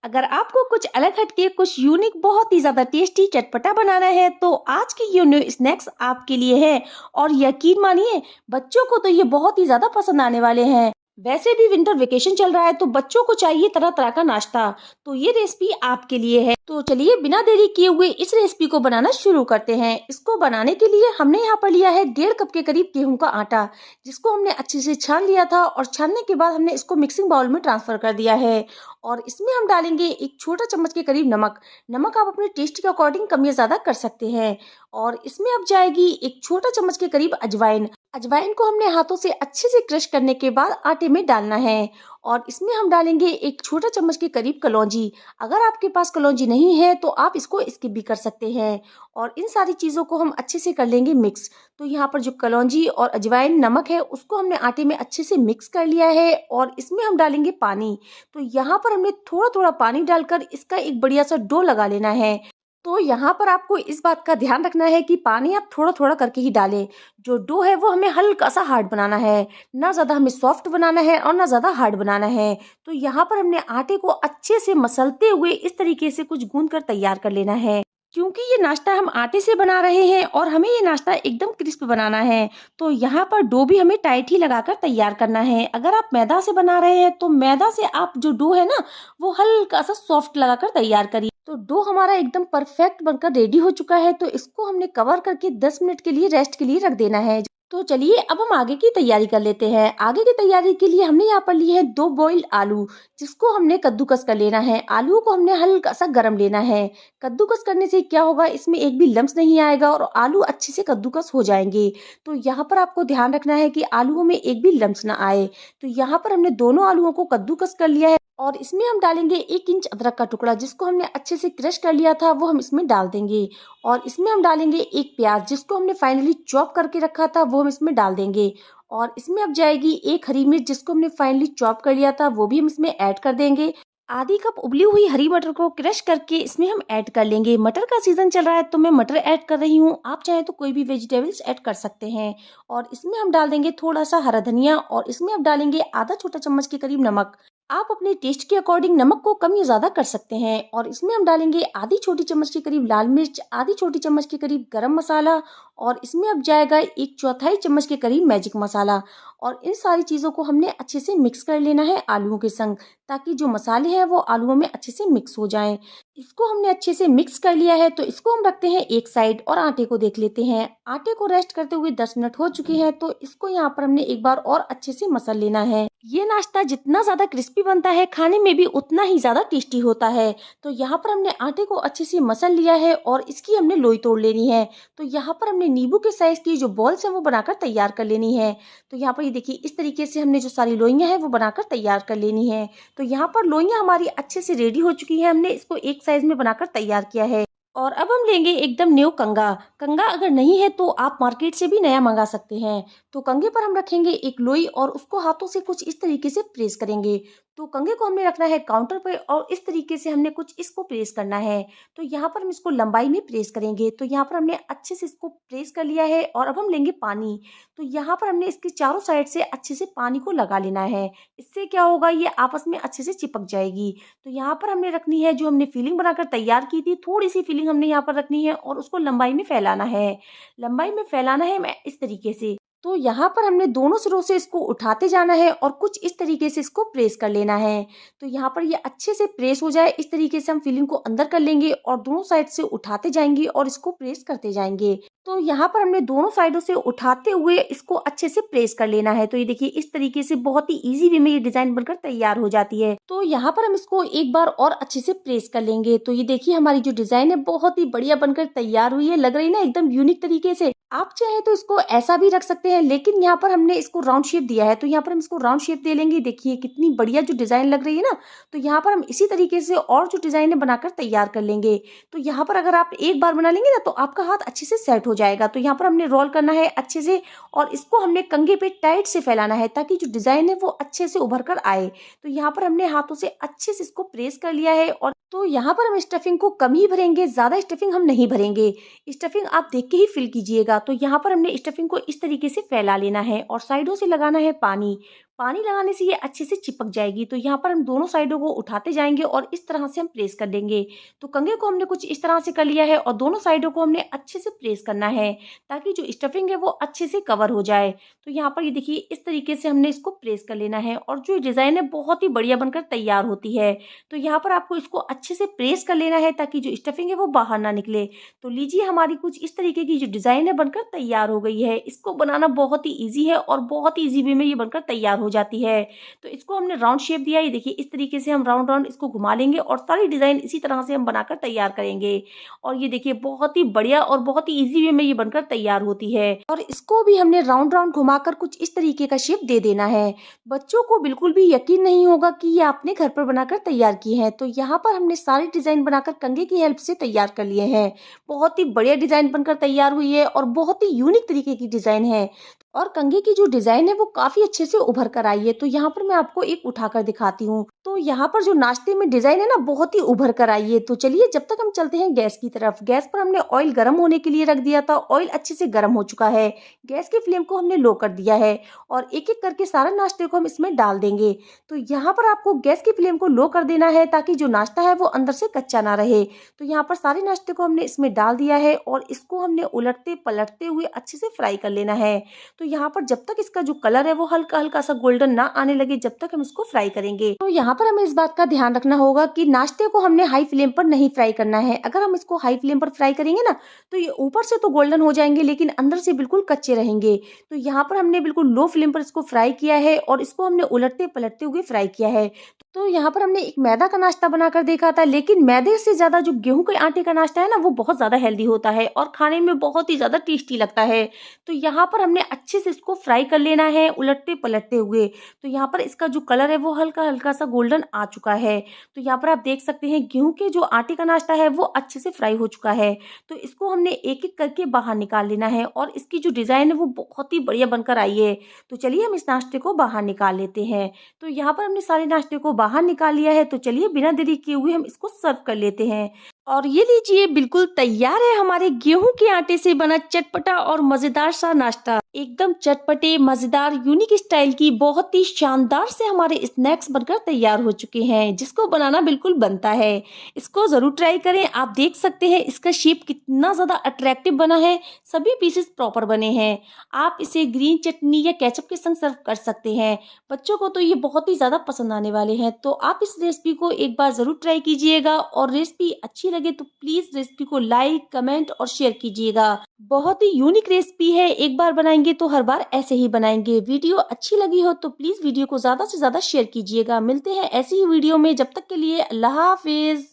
अगर आपको कुछ अलग हटके, कुछ यूनिक, बहुत ही ज़्यादा टेस्टी चटपटा बनाना है तो आज की ये न्यू स्नैक्स आपके लिए है। और यकीन मानिए, बच्चों को तो ये बहुत ही ज़्यादा पसंद आने वाले हैं। वैसे भी विंटर वेकेशन चल रहा है तो बच्चों को चाहिए तरह तरह का नाश्ता। तो ये रेसिपी आपके लिए है। तो चलिए बिना देरी किए हुए इस रेसिपी को बनाना शुरू करते हैं। इसको बनाने के लिए हमने यहाँ पर लिया है 1.5 कप के करीब गेहूं का आटा, जिसको हमने अच्छे से छान लिया था और छानने के बाद हमने इसको मिक्सिंग बाउल में ट्रांसफर कर दिया है। और इसमें हम डालेंगे एक छोटा चम्मच के करीब नमक। नमक आप अपने टेस्ट के अकॉर्डिंग कम या ज्यादा कर सकते हैं। और इसमें अब जाएगी एक छोटा चम्मच के करीब अजवाइन। अजवाइन को हमने हाथों से अच्छे से क्रश करने के बाद आटे में डालना है। और इसमें हम डालेंगे एक छोटा चम्मच के करीब कलौंजी। अगर आपके पास कलौंजी नहीं है तो आप इसको स्किप भी कर सकते हैं। और इन सारी चीजों को हम अच्छे से कर लेंगे मिक्स। तो यहाँ पर जो कलौंजी और अजवाइन नमक है उसको हमने आटे में अच्छे से मिक्स कर लिया है। और इसमें हम डालेंगे पानी। तो यहाँ पर हमने थोड़ा थोड़ा पानी डालकर इसका एक बढ़िया सा डो लगा लेना है। तो यहाँ पर आपको इस बात का ध्यान रखना है कि पानी आप थोड़ा थोड़ा करके ही डालें। जो डो है वो हमें हल्का सा हार्ड बनाना है, ना ज्यादा हमें सॉफ्ट बनाना है और ना ज्यादा हार्ड बनाना है। तो यहाँ पर हमने आटे को अच्छे से मसलते हुए इस तरीके से कुछ गूंद कर तैयार कर लेना है। क्योंकि ये नाश्ता हम आटे से बना रहे हैं और हमें ये नाश्ता एकदम क्रिस्प बनाना है, तो यहाँ पर डो भी हमें टाइट ही लगाकर तैयार करना है। अगर आप मैदा से बना रहे हैं तो मैदा से आप जो डो है ना, वो हल्का सा सॉफ्ट लगाकर तैयार करिए। तो डो हमारा एकदम परफेक्ट बनकर रेडी हो चुका है। तो इसको हमने कवर करके 10 मिनट के लिए रेस्ट के लिए रख देना है। तो चलिए अब हम आगे की तैयारी कर लेते हैं। आगे की तैयारी के लिए हमने यहाँ पर लिए है 2 बॉइल्ड आलू, जिसको हमने कद्दूकस कर लेना है। आलू को हमने हल्का सा गरम लेना है। कद्दूकस करने से क्या होगा, इसमें एक भी लम्स नहीं आएगा और आलू अच्छे से कद्दूकस हो जाएंगे। तो यहाँ पर आपको ध्यान रखना है कि आलूओं में एक भी लम्स ना आए। तो यहाँ पर हमने दोनों आलूओं को कद्दूकस कर लिया है। और इसमें हम डालेंगे 1 इंच अदरक का टुकड़ा, जिसको हमने अच्छे से क्रश कर लिया था, वो हम इसमें डाल देंगे। और इसमें हम डालेंगे एक प्याज, जिसको हमने फाइनली चॉप करके रखा था, वो हम इसमें डाल देंगे। और इसमें अब जाएगी एक हरी मिर्च, जिसको हमने फाइनली चॉप कर लिया था, वो भी हम इसमें ऐड कर देंगे। आधी कप उबली हुई हरी मटर को क्रश करके इसमें हम ऐड कर लेंगे। मटर का सीजन चल रहा है तो मैं मटर ऐड कर रही हूँ, आप चाहे तो कोई भी वेजिटेबल्स ऐड कर सकते हैं। और इसमें हम डाल देंगे थोड़ा सा हरा धनिया। और इसमें अब डालेंगे आधा छोटा चम्मच के करीब नमक। आप अपने टेस्ट के अकॉर्डिंग नमक को कम या ज्यादा कर सकते हैं। और इसमें हम डालेंगे आधी छोटी चम्मच के करीब लाल मिर्च, आधी छोटी चम्मच के करीब गरम मसाला। और इसमें अब जाएगा 1/4 चम्मच के करीब मैजिक मसाला। और इन सारी चीजों को हमने अच्छे से मिक्स कर लेना है आलूओं के संग, ताकि जो मसाले हैं वो आलूओं में अच्छे से मिक्स हो जाएं। इसको हमने अच्छे से मिक्स कर लिया है तो इसको हम रखते हैं एक साइड और आटे को देख लेते हैं। आटे को रेस्ट करते हुए 10 मिनट हो चुके हैं। तो इसको यहाँ पर हमने एक बार और अच्छे से मसल लेना है। ये नाश्ता जितना ज्यादा क्रिस्पी बनता है, खाने में भी उतना ही ज्यादा टेस्टी होता है। तो यहाँ पर हमने आटे को अच्छे से मसल लिया है और इसकी हमने लोई तोड़ लेनी है। तो यहाँ पर हमने नींबू के साइज की जो बॉल्स हैं वो बनाकर तैयार कर लेनी है। तो यहाँ पर ये देखिए, इस तरीके से हमने जो सारी लोइयां हैं वो बनाकर तैयार कर लेनी है। तो यहाँ पर लोइयां हमारी अच्छे से रेडी हो चुकी हैं। हमने इसको एक साइज में बनाकर तैयार किया है। और अब हम लेंगे एकदम न्यू कंगा। कंगा अगर नहीं है तो आप मार्केट से भी नया मंगा सकते हैं। तो कंगे पर हम रखेंगे एक लोई और उसको हाथों से कुछ इस तरीके से प्रेस करेंगे। तो कंगे को हमने रखना है काउंटर पर और इस तरीके से हमने कुछ इसको प्रेस करना है। तो यहाँ पर हम इसको लंबाई में प्रेस करेंगे। तो यहाँ पर हमने अच्छे से इसको प्रेस कर लिया है। और अब हम लेंगे पानी। तो यहाँ पर हमने इसके चारों साइड से अच्छे से पानी को लगा लेना है। इससे क्या होगा, ये आपस में अच्छे से चिपक जाएगी। तो यहाँ पर हमने रखनी है जो हमने फिलिंग बनाकर तैयार की थी, थोड़ी सी फिलिंग हमने यहाँ पर रखनी है और उसको लंबाई में फैलाना है। लंबाई में फैलाना है मैं इस तरीके से। तो यहाँ पर हमने दोनों सिरों से इसको उठाते जाना है और कुछ इस तरीके से इसको प्रेस कर लेना है। तो यहाँ पर ये अच्छे से प्रेस हो जाए, इस तरीके से हम फिलिंग को अंदर कर लेंगे और दोनों साइड से उठाते जाएंगे और इसको प्रेस करते जाएंगे। तो यहाँ पर हमने दोनों साइडों से उठाते हुए इसको अच्छे से प्रेस कर लेना है। तो ये देखिए, इस तरीके से बहुत ही इजी वे में ये डिजाइन बनकर तैयार हो जाती है। तो यहाँ पर हम इसको एक बार और अच्छे से प्रेस कर लेंगे। तो ये देखिए, हमारी जो डिजाइन है बहुत ही बढ़िया बनकर तैयार हुई है। लग रही है ना एकदम यूनिक तरीके से। आप चाहे तो इसको ऐसा भी रख सकते हैं, लेकिन यहाँ पर हमने इसको राउंड शेप दिया है तो यहाँ पर हम इसको राउंड शेप दे लेंगे। देखिए कितनी बढ़िया जो डिजाइन लग रही है ना। तो यहाँ पर हम इसी तरीके से और जो डिजाइन है बनाकर तैयार कर लेंगे। तो यहाँ पर अगर आप एक बार बना लेंगे ना तो आपका हाथ अच्छे से सेट हो जाएगा। तो यहाँ पर हमने रोल करना है अच्छे से और इसको हमने कंघे पे टाइट से फैलाना है, ताकि जो डिजाइन है वो अच्छे से उभर कर आए। तो यहाँ पर हमने हाथों से अच्छे से इसको प्रेस कर लिया है। और तो यहाँ पर हम स्टफिंग को कम ही भरेंगे, ज्यादा स्टफिंग हम नहीं भरेंगे। स्टफिंग आप देख के ही फिल कीजिएगा। तो यहाँ पर हमने स्टफिंग को इस तरीके से फैला लेना है और साइडों से लगाना है पानी। पानी लगाने से ये अच्छे से चिपक जाएगी। तो यहाँ पर हम दोनों साइडों को उठाते जाएंगे और इस तरह से हम प्रेस कर देंगे। तो कंघे को हमने कुछ इस तरह से कर लिया है और दोनों साइडों को हमने अच्छे से प्रेस करना है ताकि जो स्टफिंग है वो अच्छे से कवर हो जाए। तो यहाँ पर ये देखिए इस तरीके से हमने इसको प्रेस कर लेना है और जो डिज़ाइन है बहुत ही बढ़िया बनकर तैयार होती है। तो यहाँ पर आपको इसको अच्छे से प्रेस कर लेना है ताकि जो स्टफिंग है वो बाहर ना निकले। तो लीजिए हमारी कुछ इस तरीके की जो डिज़ाइन है बनकर तैयार हो गई है। इसको बनाना बहुत ही ईज़ी है और बहुत ही ईज़ी वे में ये बनकर तैयार हो जाती है। तो इसको हमने राउंड शेप दिया, ये देखिए इस तरीके से हम राउंड राउंड इसको घुमा लेंगे और सारी डिज़ाइन इसी तरह से हम बनाकर तैयार करेंगे। और ये देखिए बहुत ही बढ़िया और बहुत ही ईज़ी वे में ये बनकर तैयार होती है। और इसको भी हमने राउंड राउंड घुमाकर कुछ इस तरीके का शेप दे देना है। बच्चों को बिल्कुल भी यकीन नहीं होगा कि ये आपने घर पर बनाकर तैयार की है। तो यहाँ पर हमने सारी डिज़ाइन बनाकर कंघे की हेल्प से तैयार कर लिए हैं। बहुत ही बढ़िया डिज़ाइन बनकर तैयार हुई है और बहुत ही यूनिक तरीके की डिज़ाइन है और कंघे की जो डिज़ाइन है वो काफ़ी अच्छे से उभर कर आई है। तो यहाँ पर मैं आपको एक उठाकर दिखाती हूँ। तो यहाँ पर जो नाश्ते में डिज़ाइन है ना बहुत ही उभर कर आई है। तो चलिए जब तक हम चलते हैं गैस की तरफ। गैस पर हमने ऑयल गर्म होने के लिए रख दिया था। ऑयल अच्छे से गर्म हो चुका है। गैस की फ्लेम को हमने लो कर दिया है और एक एक करके सारा नाश्ते को हम इसमें डाल देंगे। तो यहाँ पर आपको गैस की फ्लेम को लो कर देना है ताकि जो नाश्ता है वो अंदर से कच्चा ना रहे। तो यहाँ पर सारे नाश्ते को हमने इसमें डाल दिया है और इसको हमने उलटते पलटते हुए अच्छे से फ्राई कर लेना है। तो यहाँ पर जब तक इसका जो कलर है वो हल्का हल्का सा गोल्डन ना आने लगे जब तक हम इसको फ्राई करेंगे। तो यहाँ पर हमें इस बात का ध्यान रखना होगा कि नाश्ते को हमने हाई फ्लेम पर नहीं फ्राई करना है। अगर हम इसको हाई फ्लेम पर फ्राई करेंगे ना तो ये ऊपर से तो गोल्डन हो जाएंगे लेकिन अंदर से बिल्कुल कच्चे रहेंगे। तो यहाँ पर हमने बिल्कुल लो फ्लेम पर इसको फ्राई किया है और इसको हमने उलटते पलटते हुए फ्राई किया है। तो यहाँ पर हमने एक मैदा का नाश्ता बनाकर देखा था लेकिन मैदे से ज्यादा जो गेहूं के आटे का नाश्ता है ना वो बहुत ज्यादा हेल्दी होता है और खाने में बहुत ही ज्यादा टेस्टी लगता है। तो यहाँ पर हमने अच्छे से इसको फ्राई कर लेना है उलटते पलटते हुए। तो यहाँ पर इसका जो कलर है वो हल्का हल्का सा गोल्डन आ चुका है। तो यहाँ पर आप देख सकते हैं गेहूं के जो आटे का नाश्ता है वो अच्छे से फ्राई हो चुका है। तो इसको हमने एक एक करके बाहर निकाल लेना है और इसकी जो डिजाइन है वो बहुत ही बढ़िया बनकर आई है। तो चलिए हम इस नाश्ते को बाहर निकाल लेते हैं। तो यहाँ पर हमने सारे नाश्ते को बाहर निकाल लिया है। तो चलिए बिना देरी किए हुए हम इसको सर्व कर लेते हैं। और ये लीजिए बिल्कुल तैयार है हमारे गेहूं के आटे से बना चटपटा और मजेदार सा नाश्ता। एकदम चटपटे मजेदार यूनिक स्टाइल की बहुत ही शानदार से हमारे स्नैक्स बनकर तैयार हो चुके हैं जिसको बनाना बिल्कुल बनता है। इसको जरूर ट्राई करें। आप देख सकते हैं इसका शेप कितना ज्यादा अट्रैक्टिव बना है। सभी पीसेस प्रॉपर बने हैं। आप इसे ग्रीन चटनी या केचप के संग सर्व कर सकते हैं। बच्चों को तो ये बहुत ही ज्यादा पसंद आने वाले हैं। तो आप इस रेसिपी को एक बार जरूर ट्राई कीजिएगा और रेसिपी अच्छी लगे तो प्लीज रेसिपी को लाइक कमेंट और शेयर कीजिएगा। बहुत ही यूनिक रेसिपी है। एक बार बनाएंगे तो हर बार ऐसे ही बनाएंगे। वीडियो अच्छी लगी हो तो प्लीज वीडियो को ज्यादा से ज्यादा शेयर कीजिएगा। मिलते हैं ऐसी ही वीडियो में। जब तक के लिए अल्लाह हाफिज।